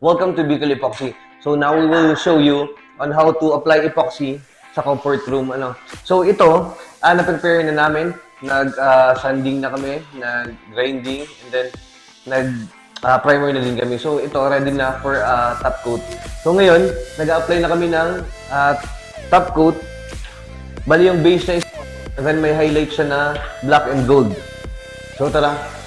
Welcome to Bicol Epoxy. So now we will show you on how to apply epoxy sa comfort room. So ito, na-prepare na namin. Nag-sanding na kami, nag-grinding, and then nag-primer na din kami. So ito, ready na for top coat. So ngayon, nag-apply na kami ng top coat. Bali yung base niya is, and then may highlight siya na black and gold. So tara!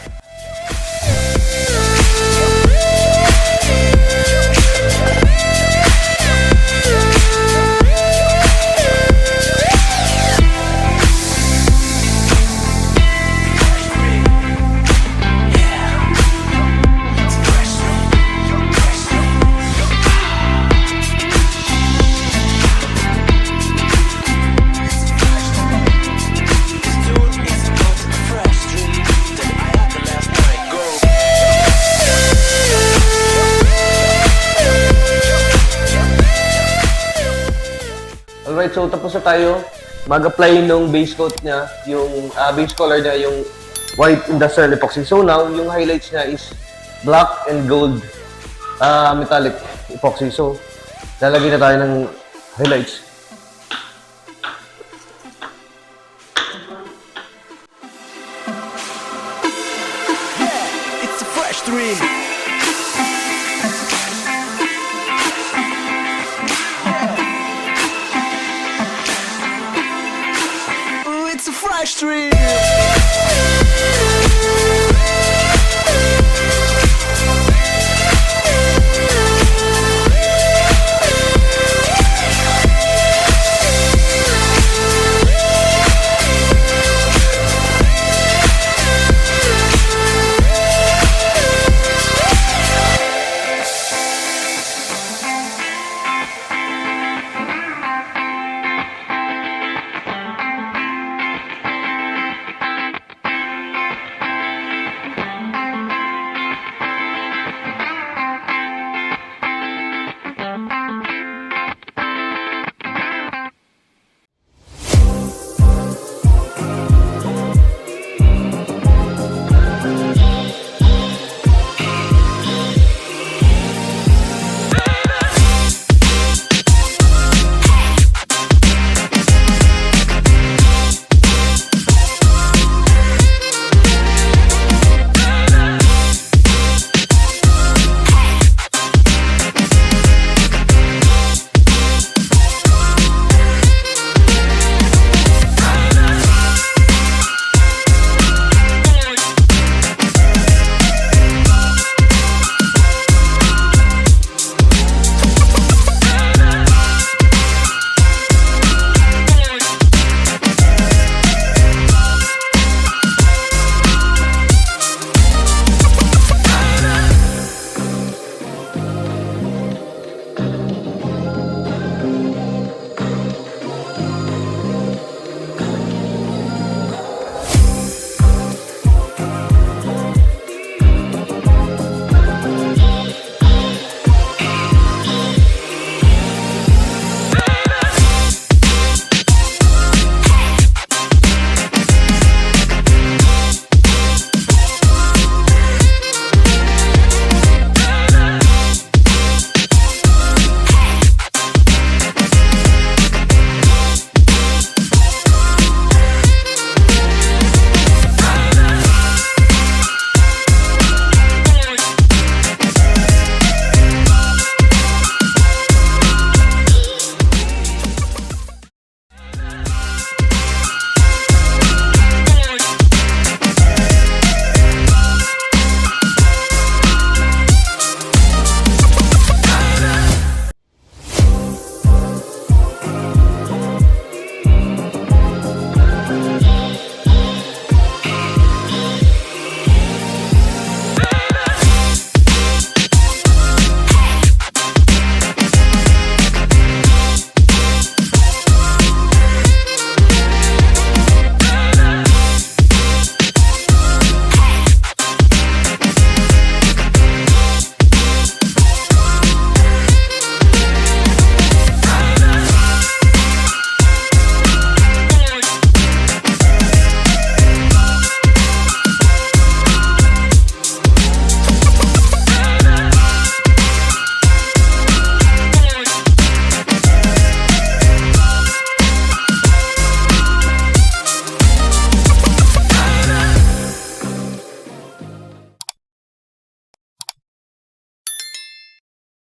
Alright, so tapos na tayo mag-apply nung base coat niya, yung base color niya, yung white industrial epoxy. So now, yung highlights niya is black and gold metallic epoxy. So, lalagyan na tayo ng highlights. It's a fresh dream. It's a fresh dream.